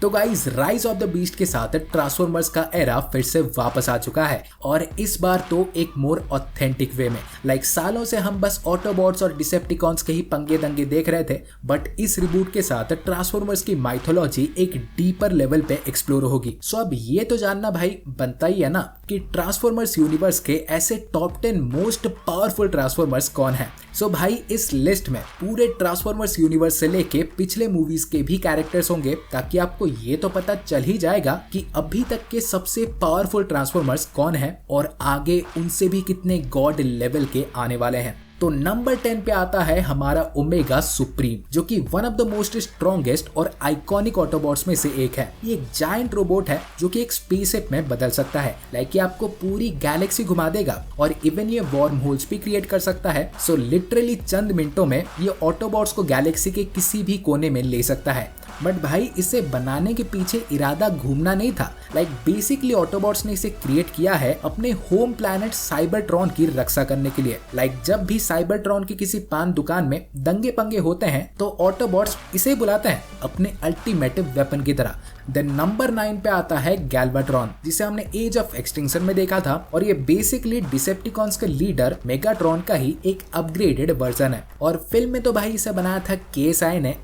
तो guys rise of the beast के साथ ट्रांसफॉर्मर्स का एरा फिर से वापस आ चुका है और इस बार तो एक मोर ऑथेंटिक वे में। सालों से हम बस ऑटोबॉट्स और डिसेप्टिकॉन्स के ही पंगे दंगे देख रहे थे, बट इस रिबूट के साथ ट्रांसफॉर्मर्स की माइथोलॉजी एक डीपर लेवल पे एक्सप्लोर होगी। सो अब ये तो जानना भाई बनता ही है ना कि ट्रांसफॉर्मर्स यूनिवर्स के ऐसे टॉप 10 मोस्ट पावरफुल ट्रांसफॉर्मर्स कौन है। सो भाई इस लिस्ट में पूरे ट्रांसफॉर्मर्स यूनिवर्स से लेके पिछले मूवीज के भी कैरेक्टर्स होंगे, ताकि आपको ये तो पता चल ही जाएगा कि अभी तक के सबसे पावरफुल ट्रांसफॉर्मर्स कौन है और आगे उनसे भी कितने गॉड लेवल के आने वाले हैं। तो नंबर 10 पे आता है हमारा ओमेगा सुप्रीम, जो कि one of the most strongest और आइकॉनिक ऑटोबॉट्स में से एक है। ये एक जायंट रोबोट है जो कि एक स्पेसशिप में बदल सकता है, ये आपको पूरी गैलेक्सी घुमा देगा और इवन ये वार्म होल्स भी क्रिएट कर सकता है। सो लिटरली चंद मिनटों में ये ऑटोबॉट्स को गैलेक्सी के किसी भी कोने में ले सकता है। बट भाई इसे बनाने के पीछे इरादा घूमना नहीं था। बेसिकली ऑटोबॉट्स ने इसे क्रिएट किया है अपने होम प्लैनेट साइबरट्रॉन की रक्षा करने के लिए। जब भी साइबरट्रॉन की किसी पान दुकान में दंगे पंगे होते हैं तो ऑटोबॉट्स इसे बुलाते हैं अपने अल्टीमेटिव वेपन की तरह। देन नंबर 9 पे आता है गैल्वाट्रॉन, जिसे हमने एज ऑफ एक्सटिंक्शन में देखा था और ये बेसिकली डिसेप्टिकॉन्स के लीडर मेगाट्रॉन का ही एक अपग्रेडेड वर्जन है। और फिल्म में तो भाई इसे बनाया था केएसआई ने,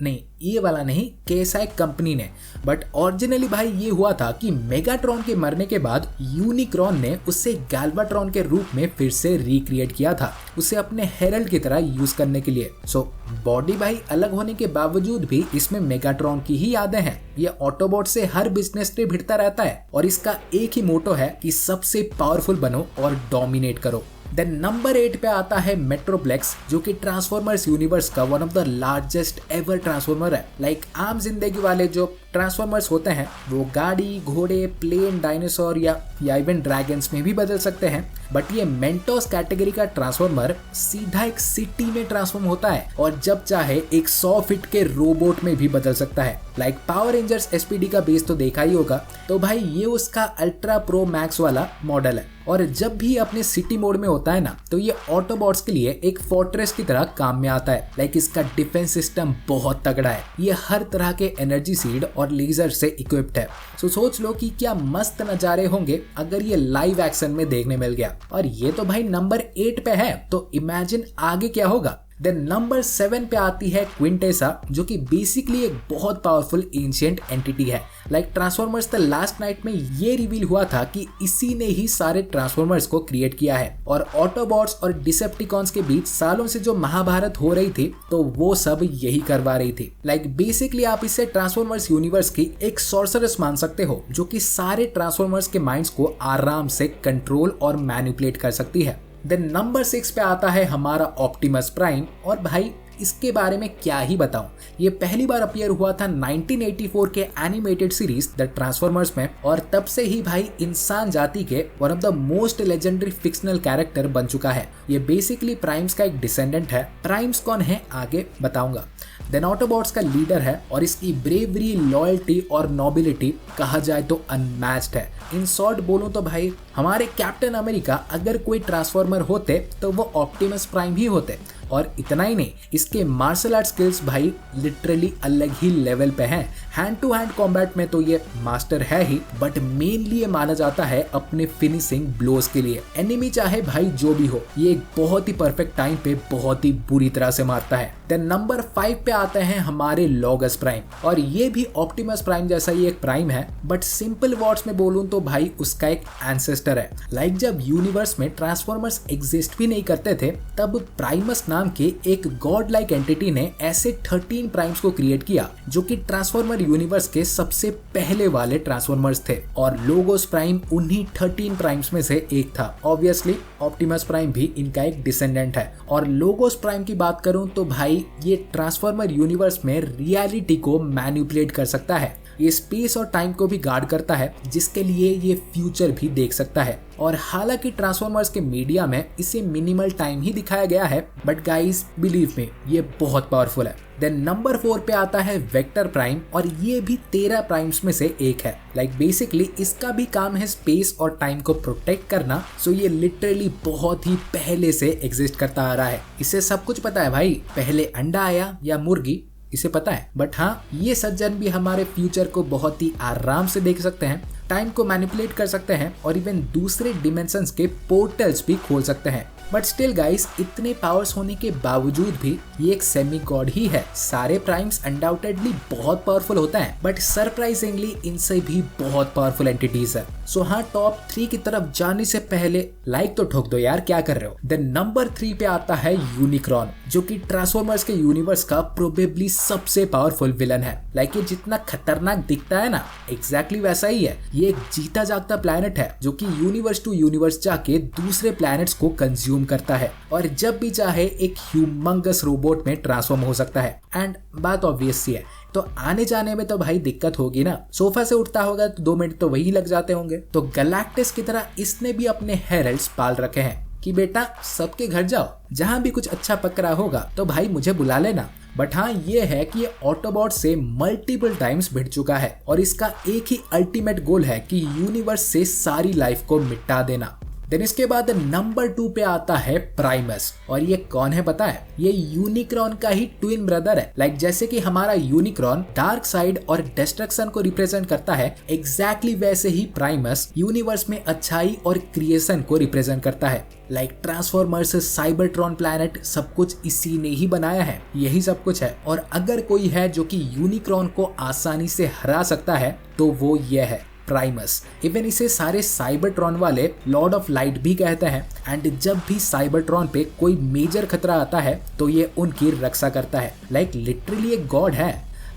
नहीं ये वाला नहीं, केएसआई कंपनी ने। बट ओरिजिनली भाई ये हुआ था कि मेगाट्रॉन के मरने के बाद यूनिक्रॉन ने उसे गैल्वाट्रॉन के रूप में फिर से रिक्रिएट किया था, उसे अपने हेरल्ड की तरह यूज करने के लिए। सो बॉडी भाई अलग होने के बावजूद भी इसमें मेगाट्रॉन की ही यादें हैं। ये ऑटोबॉट से हर बिजनेस ट्रिप भिड़ता रहता है और इसका एक ही मोटो है कि सबसे पावरफुल बनो और डोमिनेट करो। देन नंबर 8 पे आता है मेट्रोप्लेक्स, जो कि ट्रांसफॉर्मर्स यूनिवर्स का one of the largest ever transformer है। आम जिंदगी वाले जो ट्रांसफॉर्मर्स होते हैं वो गाड़ी, घोड़े, प्लेन, डायनासोर या इवन ड्रैगन्स में भी बदल सकते हैं, बट ये मेंटोस कैटेगरी का ट्रांसफॉर्मर सीधा एक सिटी में ट्रांसफॉर्म होता है और जब चाहे एक 100 फीट के रोबोट में भी बदल सकता है। पावर रेंजर्स एसपीडी का बेस तो देखा ही होगा, तो भाई ये उसका अल्ट्रा प्रो मैक्स वाला मॉडल है और जब भी अपने सिटी मोड में होता है ना तो ये ऑटोबॉट्स के लिए एक फोर्ट्रेस की तरह काम में आता है। इसका डिफेंस सिस्टम बहुत तगड़ा है, ये हर तरह के एनर्जी सीड और लेजर से इक्विप्ड है। सो सोच लो कि क्या मस्त नजारे होंगे अगर ये लाइव एक्शन में देखने मिल गया। और ये तो भाई नंबर 8 पे है, तो इमेजिन आगे क्या होगा। देन नंबर 7 पे आती है क्विंटेसा, जो कि बेसिकली एक बहुत पावरफुल एंशिएंट एंटिटी है। ट्रांसफॉर्मर्स द लास्ट नाइट में ये रिवील हुआ था कि इसी ने ही सारे ट्रांसफॉर्मर्स को क्रिएट किया है और ऑटोबॉट्स और डिसेप्टिकॉन्स के बीच सालों से जो महाभारत हो रही थी तो वो सब यही करवा रही थी। बेसिकली आप इसे ट्रांसफॉर्मर्स यूनिवर्स की एक सॉर्सरस मान सकते हो, जो कि सारे ट्रांसफॉर्मर्स के माइंड्स को आराम से कंट्रोल और मैनिपुलेट कर सकती है। देन नंबर 6 पे आता है हमारा ऑप्टिमस प्राइम, और भाई इसके बारे में क्या ही बताऊं। ये पहली बार अपीयर हुआ था 1984 के एनिमेटेड सीरीज द ट्रांसफॉर्मर्स में और तब से ही भाई इंसान जाति के one of the most legendary fictional character बन चुका है। ये बेसिकली प्राइम्स का एक डिसेंडेंट है। प्राइम्स कौन है आगे बताऊंगा। देन ऑटोबॉट्स का लीडर है और इसकी ब्रेवरी, लॉयल्टी और नोबिलिटी कहा जाए तो अनमैच्ड है। इन शॉर्ट बोलूं तो भाई हमारे कैप्टन अमेरिका अगर कोई ट्रांसफॉर्मर होते तो वो ऑप्टिमस प्राइम ही होते। और इतना ही नहीं, इसके मार्शल आर्ट स्किल्स भाई लिटरली अलग ही लेवल पे हैं। हैंड टू हैंड कॉम्बैट में तो ये मास्टर है ही, बट मेनली ये माना जाता है अपने फिनिशिंग ब्लोज के लिए। एनिमी चाहे भाई जो भी हो, ये एक बहुत ही परफेक्ट टाइम पे बहुत ही बुरी तरह से मारता है। देन नंबर 5 पे आते हैं हमारे लॉगस प्राइम, और ये भी ऑप्टिमस प्राइम जैसा ही एक प्राइम है, बट सिंपल वर्ड्स में बोलूं तो भाई उसका एक एंसेस्टर है। जब यूनिवर्स में ट्रांसफॉर्मर्स एग्जिस्ट भी नहीं करते थे, तब प्राइमस नाम के एक गॉड लाइक एंटिटी ने ऐसे 13 प्राइम्स को क्रिएट किया, जो कि ट्रांसफॉर्मर यूनिवर्स के सबसे पहले वाले ट्रांसफॉर्मर्स थे और लोगोस प्राइम उन्हीं 13 प्राइम्स में से एक था। ऑब्वियसली ऑप्टिमस प्राइम भी इनका एक डिसेंडेंट है। और लोगोस प्राइम की बात करूं तो भाई ये ट्रांसफॉर्मर यूनिवर्स में रियलिटी को मैनिपुलेट कर सकता है। ये स्पेस और टाइम को भी गार्ड करता है, जिसके लिए ये फ्यूचर भी देख सकता है। और हालांकि ट्रांसफॉर्मर्स के मीडिया में इसे मिनिमल टाइम ही दिखाया गया है, बट गाइस बिलीव मी ये बहुत पावरफुल है। देन नंबर 4 पे आता है वेक्टर प्राइम, और ये भी 13 प्राइम्स में से एक है। बेसिकली इसका भी काम है स्पेस और टाइम को प्रोटेक्ट करना। सो ये लिटरली बहुत ही पहले से एग्जिस्ट करता आ रहा है। इसे सब कुछ पता है भाई, पहले अंडा आया या मुर्गी, इसे पता है। बट हाँ, ये सज्जन भी हमारे फ्यूचर को बहुत ही आराम से देख सकते हैं, टाइम को मैनिपुलेट कर सकते हैं और इवन दूसरे डिमेंशंस के पोर्टल्स भी खोल सकते हैं। बट स्टिल गाइस, इतने पावर्स होने के बावजूद भी ये एक सेमी गॉड ही है। सारे प्राइम्स अनडाउटेडली बहुत पावरफुल होता है, बट सरप्राइजिंगली इनसे भी बहुत पावरफुल एंटिटीज है। सो हाँ, टॉप 3 की तरफ जाने से पहले लाइक तो ठोक दो यार, क्या कर रहे हो। द नंबर 3 पे आता है यूनिक्रॉन, जो कि ट्रांसफॉर्मर्स के यूनिवर्स का प्रोबेबली सबसे पावरफुल विलन है। लाइक ये जितना खतरनाक दिखता है ना, एग्जैक्टली वैसा ही है। ये एक जीता जागता प्लैनेट है जो कि यूनिवर्स टू यूनिवर्स जाके दूसरे प्लैनेट्स को कंज्यूम करता है और जब भी चाहे एक ह्यूमंगस रोबोट में ट्रांसफॉर्म हो सकता है। एंड बात ऑब्वियस सी है, तो आने जाने में तो भाई दिक्कत होगी ना। सोफा से उठता होगा तो 2 मिनट तो वही लग जाते होंगे। तो गैलेक्टिस की तरह इसने भी अपने हेरल्ड्स पाल रखे हैं कि बेटा सबके घर जाओ, जहां भी कुछ अच्छा पकड़ा होगा तो भाई मुझे बुला लेना। बट हाँ, ये है कि ये ऑटोबॉट से मल्टीपल टाइम्स भिड़ चुका है और इसका एक ही अल्टीमेट गोल है कि यूनिवर्स से सारी लाइफ को मिटा देना। देन इसके बाद नंबर 2 पे आता है प्राइमस, और ये कौन है पता है? ये यूनिक्रॉन का ही ट्विन ब्रदर है। लाइक जैसे कि हमारा यूनिक्रॉन डार्क साइड और डिस्ट्रक्शन को रिप्रेजेंट करता है, एग्जैक्टली वैसे ही प्राइमस यूनिवर्स में अच्छाई और क्रिएशन को रिप्रेजेंट करता है। लाइक ट्रांसफॉर्मर्स, साइबरट्रॉन प्लैनेट, सब कुछ इसी ने ही बनाया है, यही सब कुछ है। और अगर कोई है जो कि यूनिक्रॉन को आसानी से हरा सकता है तो वो ये है प्राइमस। इवन इसे सारे साइबरट्रॉन वाले लॉर्ड ऑफ लाइट भी कहते हैं। एंड जब भी साइबरट्रॉन पे कोई मेजर खतरा आता है तो ये उनकी रक्षा करता है। लाइक लिटरली एक गॉड है।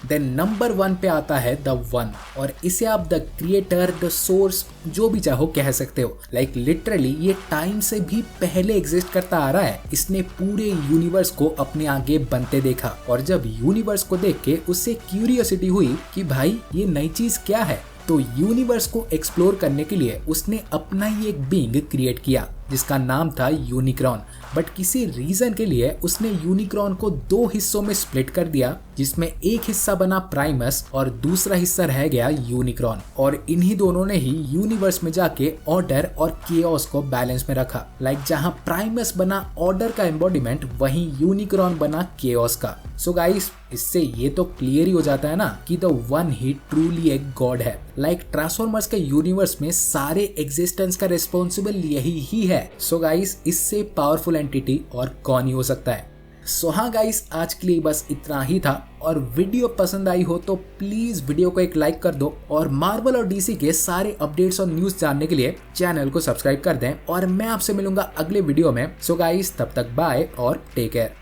देन नंबर 1 पे आता है द वन, और इसे आप द क्रिएटर, द सोर्स, जो भी चाहो कह सकते हो। लाइक लिटरली ये टाइम से भी पहले एग्जिस्ट करता आ रहा है। इसने पूरे यूनिवर्स को अपने आगे बनते देखा और जब यूनिवर्स को देख के उससे क्यूरियोसिटी हुई कि भाई ये नई चीज क्या है, तो यूनिवर्स को एक्सप्लोर करने के लिए उसने अपना ही एक बीइंग क्रिएट किया जिसका नाम था यूनिक्रॉन। बट किसी रीजन के लिए उसने यूनिक्रॉन को 2 हिस्सों में स्प्लिट कर दिया, जिसमें एक हिस्सा बना प्राइमस और दूसरा हिस्सा रह गया यूनिक्रॉन। और इन्हीं दोनों ने ही यूनिवर्स में जाके ऑर्डर और केओस को बैलेंस में रखा। लाइक जहां प्राइमस बना ऑर्डर का एम्बॉडीमेंट, वहीं यूनिक्रॉन बना केओस का। सो गाइस, इससे ये तो क्लियर ही हो जाता है ना कि द वन ही ट्रूली एक गॉड है। लाइक ट्रांसफॉर्मर्स के यूनिवर्स में सारे एग्जिस्टेंस का रिस्पॉन्सिबल यही ही है। सो गाइस, इससे पावरफुल एंटिटी और कौन ही हो सकता है। सो हाँ गाइस, आज के लिए बस इतना ही था। और वीडियो पसंद आई हो तो प्लीज वीडियो को एक लाइक कर दो और मार्वल और डीसी के सारे अपडेट्स और न्यूज जानने के लिए चैनल को सब्सक्राइब कर दें। और मैं आपसे मिलूंगा अगले वीडियो में। सो गाइस, तब तक बाय और टेक केयर।